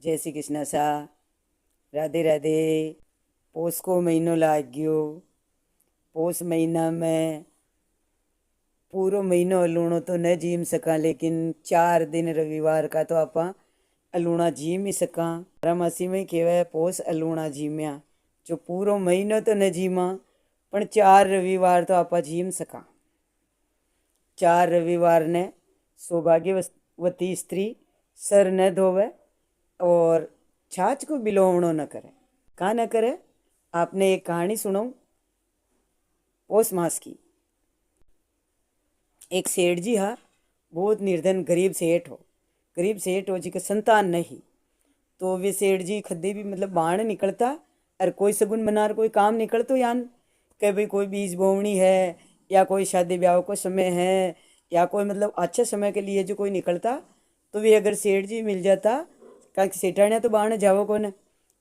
जय श्री कृष्ण सा। राधे राधे। पोष को महीनो लाग गयो। पोष महीना में पूरो महीनो अलूणो तो न जीम सका, लेकिन 4 दिन रविवार का तो आप अलूणा जीम ही सका। बारामासी में कहवा पोष अलूणा जीम्या। जो पूरो महीनो तो न जीमा, पण 4 रविवार तो आप जीम सका। 4 रविवार ने सौभाग्यवती स्त्री सर न धोवे और छाछ को बिलोवणो न करे। कहाँ न करे? आपने एक कहानी सुनो पौष मास की। एक सेठ जी हा, बहुत निर्धन गरीब सेठ हो। गरीब सेठ हो जी का संतान नहीं, तो वे सेठ जी खद्दे भी मतलब बाण निकलता और कोई सगुन मनार कोई काम निकलतो यान कि भाई कोई बीज बोवनी है या कोई शादी ब्याह को समय है या कोई मतलब अच्छे समय के लिए जो कोई निकलता, तो वे अगर सेठ जी मिल जाता, क्या सेठानिया तो बाण जावो को न,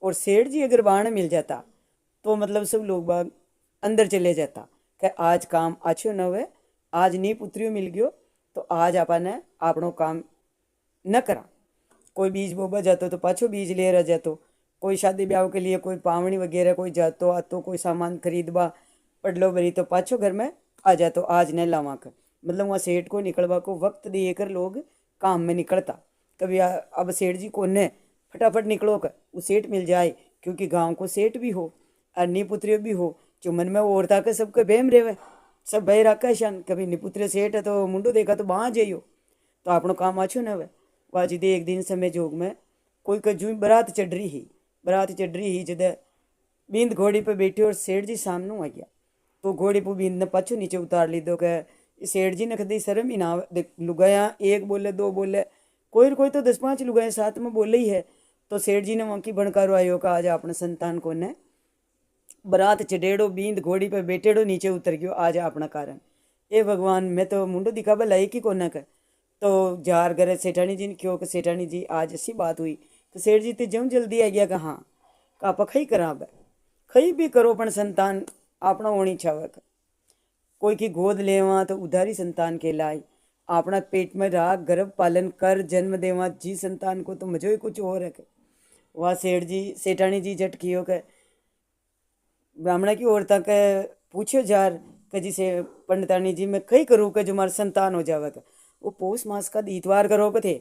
और सेठ जी अगर बाण मिल जाता तो मतलब सब लोग बाग अंदर चले जाता कि आज काम अच्छो न हुए, आज नी पुत्रियों मिल गयो तो आज आपने आपनो काम न करा। कोई बीज बोबा जातो तो पाछो बीज ले रह जातो। कोई शादी ब्याह के लिए कोई पावनी वगैरह कोई जातो आतो, कोई सामान खरीदबा पडलो भरी तो पाछो घर में आ जातो, आज न लावा कर। मतलब वहाँ सेठ को निकलवा को वक्त देकर लोग काम में निकलता। कभी अब सेठ जी को ने फटाफट निकलो कर वो सेठ मिल जाए, क्योंकि गांव को सेठ भी हो और निपुत्रियों भी हो। जो मन में वो औरता के सबके बेम रेवे, सब भय रखा शान कभी निपुत्र सेठ है तो मुंडो देखा तो वहाँ जाइयो तो आपनो काम आछो न हुए। वाजी दे एक दिन समय जोग में कोई कजू बारात चढ़ रही ही, बारात चढ़ रही ही जद बींद घोड़ी पे बैठी और सेठ जी सामने आ गया, तो घोड़ी पर बींद ने पाछो नीचे उतार ली दो के सेठ जी ने कदी शर्म ही ना आवे। लुगाया एक बोले दो बोले, कोई तो 10-5 लुगाए साथ में बोले ही है। तो सेठ जी ने वहाँ की भणकारो आयो का आज अपने संतान को ने बरात चढ़ेड़ो बींद घोड़ी पे बैठेड़ो नीचे उतर गयो आज अपना कारण। ए भगवान, मैं तो मुंडो दिखावा लाई की कोना कर। तो जार करे सेठानी जी ने क्यों कि सेठानी जी आज ऐसी बात हुई। तो सेठ जी तो जम जल्दी आ गया कहाँ का आप खई करा अब खई भी करो पण संतान अपना होनी छावे। कोई की गोद लेवा तो उधारी संतान कहलाए। अपना पेट में राख गर्भ पालन कर जन्म देवा जी संतान को तो मजो ही कुछ और है। वह सेठ जी सेठानी जी झट कियो के ब्राह्मणा की औरता के पूछो जार कि जिसे पंडितानी जी मैं कई करूँ कि जो मारा संतान हो जावेगा। वो पौष मास का इतवार करोगे थे,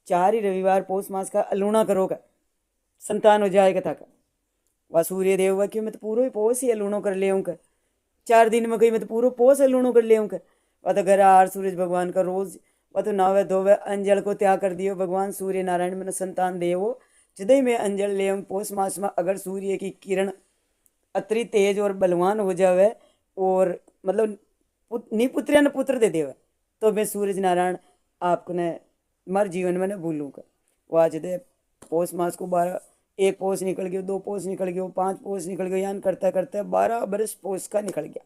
4 ही रविवार पौष मास का अलूणा करोगे संतान हो जाएगा था। वह सूर्य देव हुआ कि मैं तो पूरा ही पौष ही अलूणो कर ले 4 दिन में कही मैं तो पूरा पौष अलूणो कर ले। वह तो घर आर सूरज भगवान का रोज वह तो नावे धोवे अंजल को त्याग कर दियो। भगवान सूर्य नारायण मैंने संतान दे वो जदय में अंजल ले पौष मास में अगर सूर्य की किरण अतरी तेज और बलवान हो जावे और मतलब निपुत्रिया ने पुत्र दे देवे तो मैं सूरज नारायण आपने मर जीवन में न भूलूँगा। वो आज दे पौष मास को 12 एक पौष निकल गयो, 2 पौष निकल गयो, 5 पौष निकल गयो, यान करते करते 12 बरस पौष का निकल गया।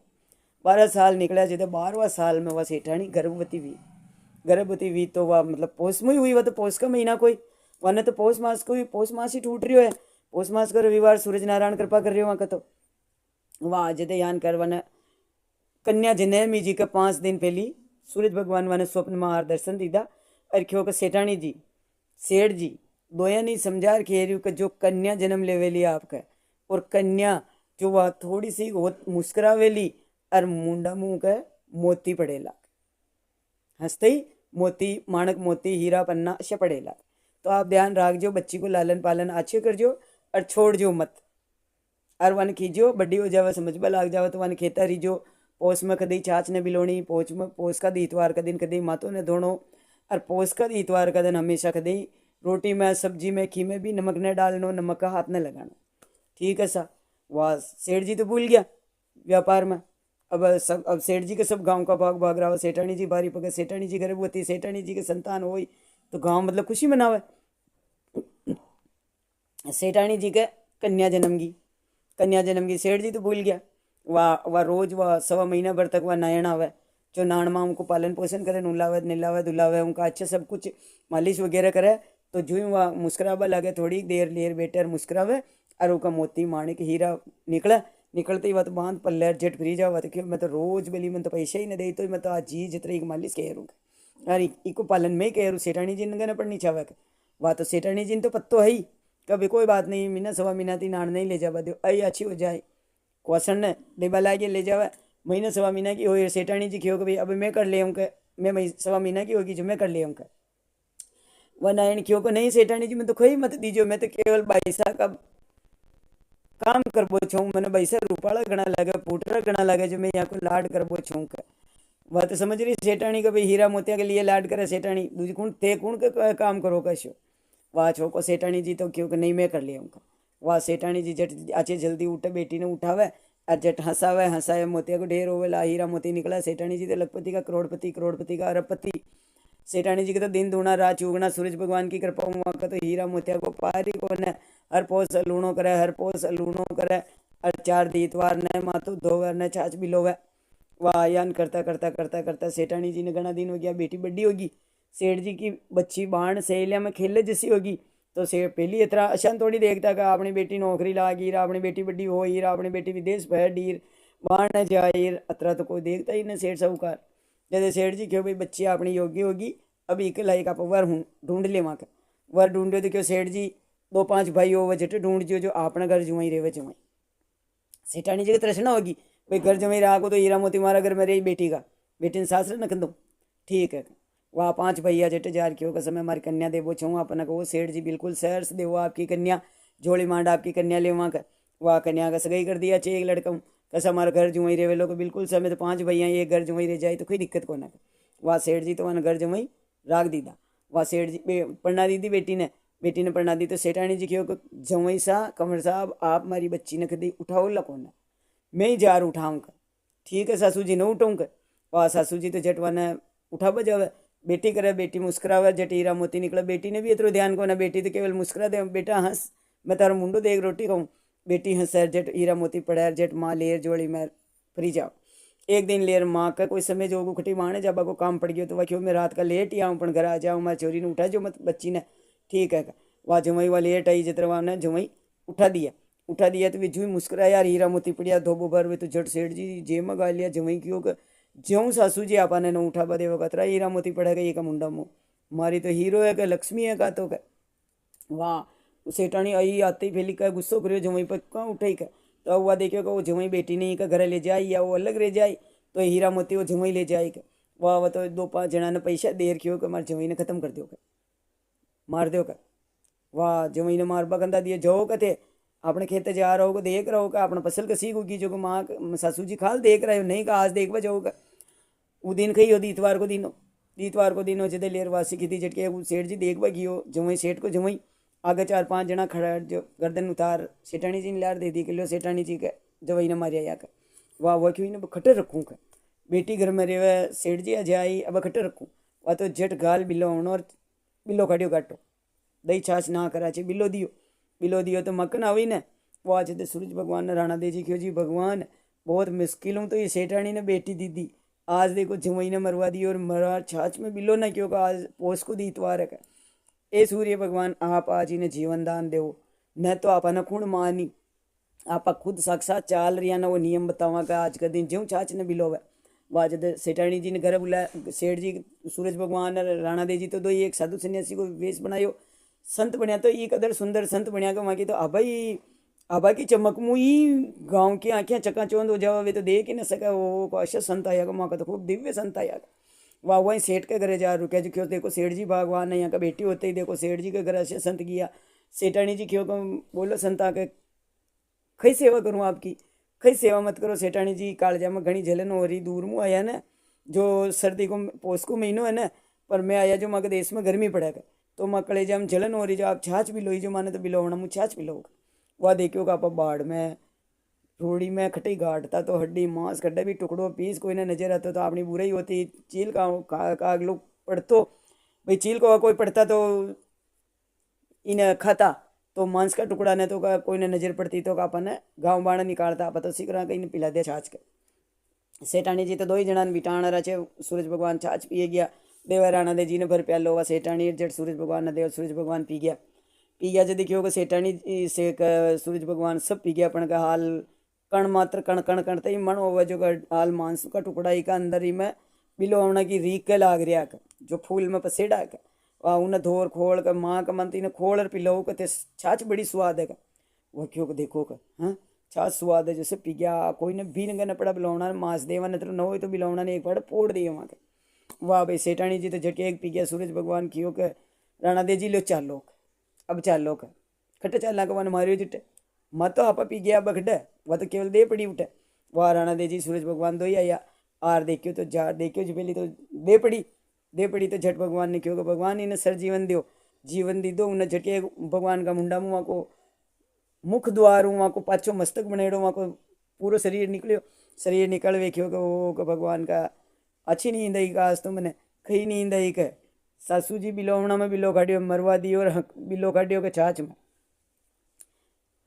12 साल निकला जदे 12वां साल में वह सेठानी गर्भवती हुई तो वह मतलब पौष में ही हुई। वह तो पौष का महीना कोई वह तो पौष मास को पौष मास ही टूट रही है। पौष मास का रविवार सूरज नारायण कृपा कर रही हो वहाँ का तो वहाँ जदे यान कर वन कन्या जनेमी जी का 5 दिन पहली सूरज भगवान वन स्वप्न में आर दर्शन दीदा और क्यों का सेठानी जी सेठ जी दोया नहीं समझा खेरियो कि जो कन्या जन्म लेवेली आपका और कन्या जो वह थोड़ी सी मुस्कुरावेली और मुंडा मुंह का मोती पड़ेला हंसते ही मोती माणक मोती हीरा पन्ना अशा पड़ेला। तो आप ध्यान रखजो, बच्ची को लालन पालन अच्छे करजो और छोड़ जो मत। और वन खींचो बड्डी हो जावे समझबा लाग जावे तो वन खेता रहीजो। पोष में कदी छाछ ने बिलोनी, पोष का इतवार का दिन कदी माथों ने धोनो और पोष का इतवार का दिन हमेशा कदी रोटी में सब्जी में घी में भी नमक न डालनो, नमक का हाथ न लगाना। ठीक है सा। वाह सेठ जी तो भूल गया व्यापार में। अब सेठ जी के सब गांव का भाग भाग रहा हो। सेठानी जी बारी पकड़, सेठानी जी गर्भवती, सेठानी जी के संतान हो तो गांव मतलब खुशी मनावे। सेठानी जी के कन्या जन्म की सेठ जी तो भूल गया। वह रोज वह 1.25 महीना भर तक वह नयन आवे, जो नान माँ उनको पालन पोषण करे, नुलावे निलावे दुलावे उनका अच्छा सब कुछ मालिश वगैरह करे। तो जो ही वह मुस्कुरावा लगे थोड़ी देर लेर बेटे और मुस्कुरावे और उसका मोती माणिक हीरा निकलते ही वह तो बांध पल्ले झट फ्री जावा तो क्यों मैं तो रोज बोली मैं तो पैसे ही न दे तो मैं तो आज जी जितना एक मालिश कह रूँगा यार इको पालन में कह रू। सेठानी जी ने पढ़नी चावे वह तो सेठानी जी ने तो पत्तो है ही, कभी कोई बात नहीं, महीना सवा महीना थी नाण नहीं ले जावा दो, आई अच्छी हो जाए क्वेश्चन ने डेबा लागे ले जावा। महीना सवा महीना की हो सेठानी जी क्यों कि भाई अब मैं कर ले उनके, मैं सवा महीना की होगी जो मैं कर ले उनका। वह नारायण क्यों को नहीं सेठानी जी मैं तो खोई मत दीजियो, मैं तो केवल पैसा का काम करबो छूँ, मैंने पैसा रूपाला घना लगे पुटरा घना लगे जो मैं यहाँ को लाड करबो छूँ का। वह तो समझ रही सेठानी का भाई हीरा मोतिया के लिए लाड करे सेठानी, दूजी कौन ते कौन के काम करो कशो। वाह छोको सेठानी जी तो क्यों कि नहीं मैं कर लिया उनका। वाह सेठानी जी जट अच्छे जल्दी उठे बेटी ने उठावे और जट हंसावे हंसावे मोतिया को ढेर होवे ला हीरा मोती निकला। सेठानी जी तो लखपति का करोड़पति, करोड़पति का अरबपति। सेठानी जी के तो दिन दूना रात चूगना, सूरज भगवान की कृपा हुआ का तो हीरा मोतिया को पारी को न हर पोस लूणो करे, हर पोस लूणो करे और 4 दीतवार न मातो धोवे न छाछ बिलोवे। वाह यान करता करता करता करता सेठानी जी ने घना दिन हो गया, बेटी बड्डी होगी, सेठ जी की बच्ची बाण सहेलिया में खेले जैसी होगी, तो सेठ पहली इतना अशान थोड़ी देखता कि अपनी बेटी नौकरी लागी रहा, अपनी बेटी बड्डी हो ही रहा, अपनी बेटी विदेश भैर बाण जाहिर अतरा तो कोई देखता ही नहीं सेठ साहूकार। जैसे सेठ जी क्यों भाई बच्ची अपनी योग्य होगी, अब एक लाइक आप वर हूँ ढूंढ ले वहाँ का वर ढूंढो तो क्यों सेठ जी 2-5 भाई हो वह झटे ढूंढ जो अपना घर जुआई रहे जुआई। सेठानी जी की तृष्णा होगी भाई घर जमाई रहा को तो हीरा मोती मारा घर में रही बेटी का, बेटी ने सास रख दो ठीक है। वहाँ 5 भैया जटे जार क्यों का समय हमारी कन्या देवो छूँ अपना को सेठ जी बिल्कुल शहर से देवो आपकी कन्या, जोड़ी मांड आपकी कन्या ले वहाँ का। वहाँ कन्या का सगाई कर दिया, 6 लड़का कैसा हमारा घर जुआई रहे लोग बिल्कुल समय तो 5 भैया एक घर जुआई रह जाए तो कोई दिक्कत को ना। वहाँ सेठ जी तो वहाँ घर जमाई राग दीदा। वहाँ सेठ जी पढ़ना दी थी बेटी ने पढ़ना दी तो सेठानी जी क्यों जमाई सा कमर साहब आप हमारी बच्ची ने कदी उठाओ लकोना, मैं ही जार उठाऊँगा ठीक है सासू जी न उठाऊँगा। वहाँ सासू जी तो झटवा ने उठा बजावे, बेटी करे बेटी मुस्कुरावे जट हीरा मोती निकला। बेटी ने भी इतना ध्यान को ना, बेटी तो केवल मुस्कुरा दे बेटा हंस मैं तारा मुंडो देख रोटी खाऊँ। बेटी हंस जट हीरा मोती पढ़ायर जट माँ लेर जोड़ी में फ्री जाओ। एक दिन लेर माँ का कोई समय जो खटी माने जब को काम पड़ गया तो वह क्यों मैं रात का लेट ही आऊँ पर घर आ जाऊँ, मैं चोरी ने उठा जो मत बच्ची ने ठीक है। वह जमई वाह लेट आई जितना वह ने जमई उठा दिया तो वे जू मुस्कुराया यार हीरा मोती पड़िया धोबो भर वे तो झट सेठ जी जे मगा लिया जमई क्यों ज्यों सासू जी आपने न उठा बदे वो कतरा हीरा मोती पड़ेगा ये का मुंडा मुँह मारी तो हीरो है का लक्ष्मी है का तो वाह सेठानी आई आते ही फैली का गुस्सो करियो जमई पर कहाँ उठे का तो हुआ देखियो का वो जमई बेटी नहीं का घर ले जाए या वो अलग रह जाए तो हीरा मोती वो जमई ले जाएगा। वाह वह तो 2-5 जना ने पैसा देर क्यों का मार जमई ने खत्म कर दो मार दो का। वाह जमई ने मार बगंदा दिया जो कथे अपने खेते जा रहा होगा देख रहा होगा अपना फसल का सीख होगी जो माँ सासू जी खाल देख रहे हो नहीं का आज देख जाओगा। वो दिन कही हो दीतवार को दिन हो जदे लेर वासी की थी झटके सेठ जी देख गियो जमई सेठ को जमई आगे 4-5 जना खड़ा जो गर्दन उतार सेठानी जी ने लार दे दी कि लो सेठानी जी का जवई ने मारिया या का। वाह वह क्यों ने खटर रखूँ का बेटी घर में रहे सेठ जी आज आई अब खटर रखूँ। वह तो झट गाल बिलो होनो और बिलो काटियो काटो दही छाछ ना करा चे बिलो दियो तो मक्खन आई ने। वो आज तो सूरज भगवान ने राणा दे जी क्यों जी भगवान बहुत मुश्किल हूँ तो ये सेठानी ने बेटी दी आज देखो जमई ने मरवा दी और मरा छाछ में बिलो ना क्यों का आज पोस को दी इतवार है। ए सूर्य भगवान आप आज इन्हें जीवन दान दो न तो आप न खूण मानी आप खुद साक्षात चाल रही ना वो नियम बतावा का आज का दिन ज्यों छाछ ने बिलो है। वह जब सेठानी जी ने घर बुलाया सेठ जी सूरज भगवान राणा दे जी तो दो एक साधु सन्यासी को वेश बनायो संत बनया तो ये कदर सुंदर संत बनया का वहाँ की तो आभा की चमक मुई गाँव की आँखें चकाचौंध हो जावा वे तो देख ही न सका वो अच्छा संत आया वहाँ का तो खूब दिव्य संत आया। वाह वहीं सेठ के घरे जा रुके जो क्यों देखो सेठ जी भगवान ने यहाँ का बेटी होते ही देखो सेठ जी के घर अच्छे संत किया। सेठानी जी क्यों बोलो संत आके खई सेवा करूँ आपकी खई सेवा मत करो। सेठानी जी कालजा में घनी झलन हो रही दूर मुँह आया ना जो सर्दी को पोस को महीनों है ना पर मैं आया जो मगर देश में गर्मी पड़ेगा तो माँ कलेजा में जलन हो रही जो आप छाछ भी लो जो माने तो बिलो होना मुँह छाछ भी लोग। वह देखियो का आप बाढ़ में रोड़ी में खटी गाटता तो हड्डी मांस खड्डे भी टुकड़ो पीस कोई ना नजर आता तो अपनी बुराई होती चील का लोग पढ़तो भाई चील को कोई पढ़ता तो इन खाता तो मांस का टुकड़ा ने तो कोई ने नजर पड़ती तो अपन गाँव बाण निकालता आप तो सीख रहा कहीं पिला दिया छाछ के। सेठानी जी तो 2 ही जना बिटाण रचे सूरज भगवान छाछ पिए गया देवा राणा दे जी ने भर प्यालो हुआ सेठानी जट सूरज भगवान ने देव सूरज भगवान पी गया जो देखियो कि सेठानी से सूरज भगवान सब पी गया अपन का हाल कण मात्र कण कण कण ही मन होगा जो हाल मांस का टुकड़ा ही का अंदर ही में बिलो होना की रीक के लाग रहा का जो फूल में पसेड़ा का वाह उन्हें धोर खोल कर माँ का मनती ने खोल और पिलो के छाछ बड़ी स्वाद है। वह क्यों देखो का हाँ छाछ स्वाद है जैसे पी गया कोई ने भी न पड़ा बिलौना मांस देवा न तो न हो तो बिलौना ने एक बार फोड़ दिया वहाँ के। वाह भाई सेठानी जी तो झटके एक पी गया सूरज भगवान की के राणा दे जी लो चालो अब चालो का खट्टे चालना का वन मारियो जिटे मत तो आप पी गया बखडे वह तो केवल दे पड़ी उठे। वाह राणा दे जी सूरज भगवान दो ही आया आर देखियो तो जार देखियो जी पहली तो दे पड़ी तो झट भगवान ने क्यों भगवान इन्हें सर जीवन दियो जीवन दी दो उन्हें झटके भगवान का मुंडा मुँह को मुख द्वार वहाँ को पाछो मस्तक बनेड़ो वहाँ को पूरा शरीर निकलियो शरीर निकल वेख्यो कि वो भगवान का अच्छी नींद आई का आज तो मैंने खई नींद आई के सासू जी बिलोवना में बिलो काटियो मरवा दियो और बिलो काटियो के छाछ में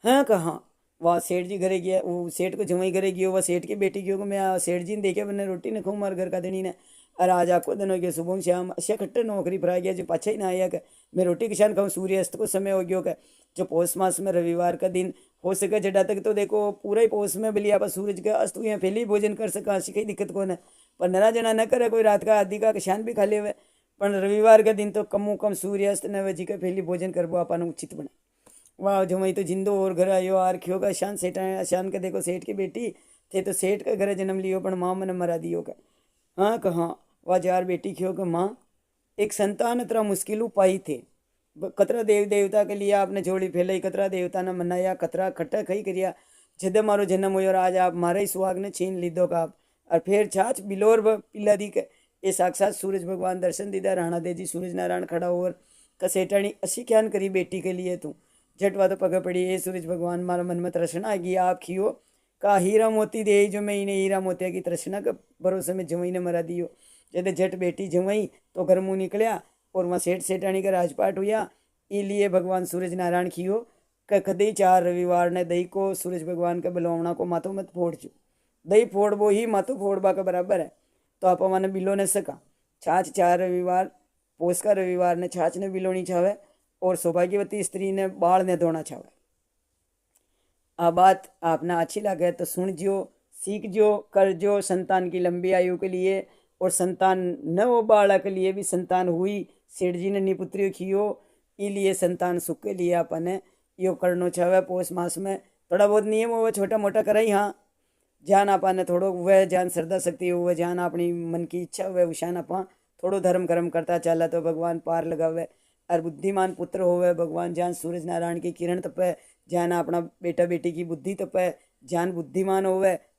हाँ कहाँ वह सेठ जी घरे गया वो सेठ को जमाई घरे गयो वह सेठ की बेटी गयो मैं सेठ जी ने देखे मैंने रोटी ने खाऊँ मार घर का देनी ने अरे आज आपको दिन हो गया सुबह शाम अच्छा खट्टे नौकरी फरा गया जो पाछा ही ना आया क्या मैं रोटी किसान खाऊँ सूर्यास्त को समय हो गया क्या जो पौष मास में रविवार का दिन हो सके जड़ा तक तो देखो पूरा ही पौष में बलिया पर सूरज का अस्त यहाँ पहले ही भोजन कर सका ऐसी कोई दिक्कत कौन है पर नरा जना न करे कोई रात का आदि का किसान भी खा ले हुए पर रविवार का दिन तो कमो कम सूर्यास्त न वे जी का पहले भोजन करबो अपन उचित बने। वाह जो मई तो जिंदो और घर आयो आर खियो का शान सेठ शान के देखो सेठ की बेटी थे तो सेठ का घर जन्म लियो पर माँ मन मरा दियो का हाँ कहाँ वह जार बेटी खियो का माँ एक संतान इतना मुश्किल पाई थे कतरा देव देवता के लिए आपने जोड़ी फैलाई कतरा देवता ने मनाया कतरा खट्टा खई करिया जद मारो जन्म हो और आज आप मारे सुहाग ने छीन लीधो का आप और फिर छाछ बिलोर पिला दी के ये साक्षात सूरज भगवान दर्शन दीदा राणा दे जी सूरज नारायण खड़ा और कसेटाणी असी क्यान करी बेटी के लिए तू झटवा तो पग पड़ी ये सूरज भगवान मारा मन में तृष्णा आ गई आप खियो का हीरा मोती दे जो मैं इन्हें हीरा मोतिया की तृष्णा के भरोसे में जमई ने मरा दियो जब झट बेटी जमई तो घर मुँह निकलिया और वहाँ सेठ सेठानी का राजपाट हुआ इसलिए भगवान सूरज नारायण खियो कदे 4 रविवार ने दही को सूरज भगवान के बलौना को मातो मत फोड़ चु दही फोड़बो ही मातो फोड़बा का बराबर है तो आप मैंने बिलो न सका छाछ 4 रविवार पोष का रविवार ने छाछ ने बिलोनी छावे और सौभाग्यवती स्त्री ने बाल ने धोना छावे। आ बात आपने अच्छी लगे तो सुन जो सीख जो कर जो संतान की लंबी आयु के लिए और संतान न हो बालक के लिए भी संतान हुई सेठ जी ने निपुत्रियों खियो इसलिए संतान सुख के लिए अपन यो करनो चाहे पौष मास में थोड़ा बहुत नियम हो छोटा मोटा कराई हाँ जान अपन थोड़ो वह जान श्रद्धा शक्ति हो वह जान अपनी मन की इच्छा हुए उशान अपा थोड़ो धर्म कर्म करता चला तो भगवान पार लगावे और बुद्धिमान पुत्र होवे भगवान जान सूरज नारायण की किरण तपे जान अपना बेटा बेटी की बुद्धि तपे जान बुद्धिमान होवे